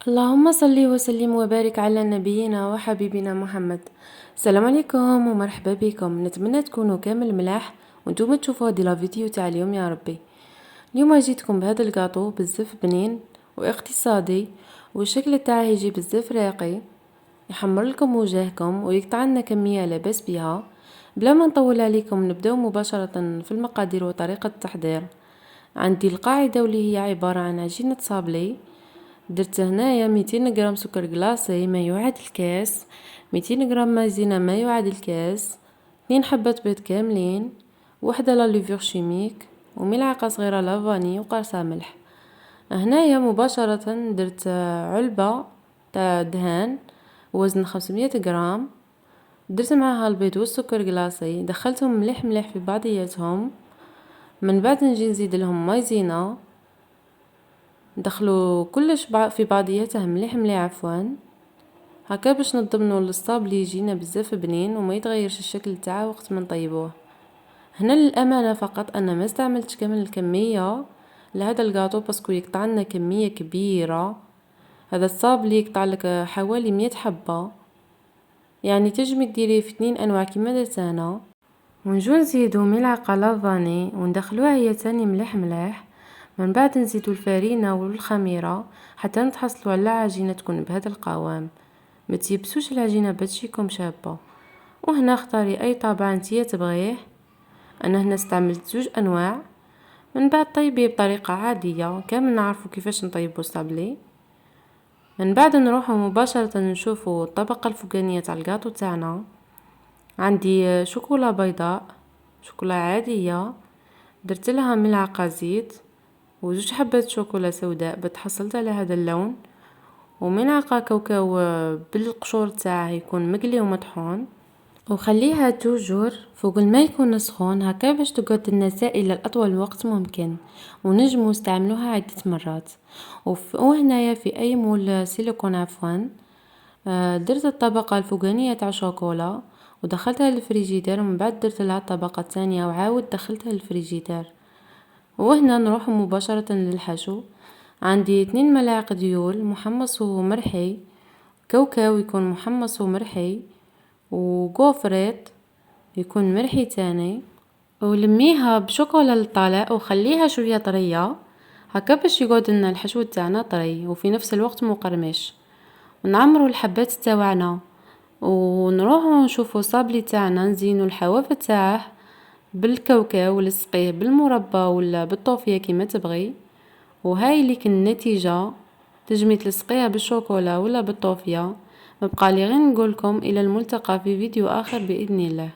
اللهم صل وسلم وبارك على نبينا وحبيبنا محمد. السلام عليكم ومرحبا بكم. نتمنى تكونوا كامل ملاح وانتم تشوفوا هذه لا فيديو تاع اليوم يا ربي. اليوم جيتكم بهذا الكاطو بزاف بنين واقتصادي، والشكل تاعه يجي بزاف راقي، يحمر لكم وجهكم ويقطع لنا كميه لاباس بها. بلا ما نطول عليكم نبداو مباشره في المقادير وطريقه التحضير. عندي القاعده واللي هي عباره عن عجينه صابلي. درت هنايا 200 غرام سكر كلاصي ما يعادل الكاس، 200 غرام مايزينا ما يعادل الكاس، 2 حبات بيض كاملين، وحده لا ليفور شيميك، وملعقه صغيره لافاني وقرصه ملح. هنايا مباشره درت علبه تاع دهان وزن 500 غرام، درت معاها البيض والسكر كلاصي، دخلتهم مليح مليح في بعضياتهم. من بعد نجي نزيد لهم مايزينا، ندخلو كلش في بعضياته مليح مليح عفوا هكا باش نضمنوا الصابلي يجينا بزاف بنين وما يتغيرش الشكل تاعه وقت ما نطيبوه. هنا للامانه فقط انا ما استعملتش كامل الكميه لهذا الكاطو باسكو يقطع لنا كميه كبيره. هذا الصابلي يقطع لك حوالي 100 حبه، يعني تجمي ديريه في 2 انواع كيما درت انا. ونجو نزيدو ملعقه لافاني وندخلوها هي تاني مليح مليح. من بعد نزيدو الفرينه والخميره حتى نتحصلوا على عجينه تكون بهذا القوام، ما تيبسوش العجينه بتجيكم شابه. وهنا اختاري اي طابع نتيا تبغيه، انا هنا استعملت 2 انواع. من بعد طيبيه بطريقه عاديه كامل نعرفوا كيفاش نطيبوا الصابلي. من بعد نروحوا مباشره نشوفوا الطبقه الفوقانيه تاع الكاطو تاعنا. عندي شوكولا بيضاء، شوكولا عاديه، درت لها ملعقه زيت وزوج حبات شوكولا سوداء بتحصلت على هذا اللون، وملعقه كاوكاو بالقشور تاعه يكون مقلي ومطحون. وخليها توجور فوق الماء يكون سخون هكا باش تقعد لنا سائله لاطول وقت ممكن، ونجمو نستعملوها عده مرات. وهنايا في اي مول سيليكون عفوا درت الطبقه الفوقانيه تاع شوكولا ودخلتها للفريجيدير، ومن بعد درت لها الطبقه الثانيه وعاود دخلتها للفريجيدير. وهنا نروح مباشرة للحشو. عندي 2 ملاعق ديول محمص ومرحي، كاوكاو يكون محمص ومرحي، وغوفريت يكون مرحي تاني. ولميها بشوكولا للطلاء وخليها شوية طرية هكا باش يقعد لنا الحشو تاعنا طري وفي نفس الوقت مقرمش. ونعمروا الحبات تاعنا ونروحوا نشوفوا صابلي تاعنا، نزينوا الحواف تاعه بالكاوكاو ولصقيه بالمربى ولا بالطوفيه كيما تبغي. وهاي ليك النتيجه، تجمي تلصقيها بالشوكولا ولا بالطوفيه. مبقى لي غير نقولكم الى الملتقى في فيديو اخر باذن الله.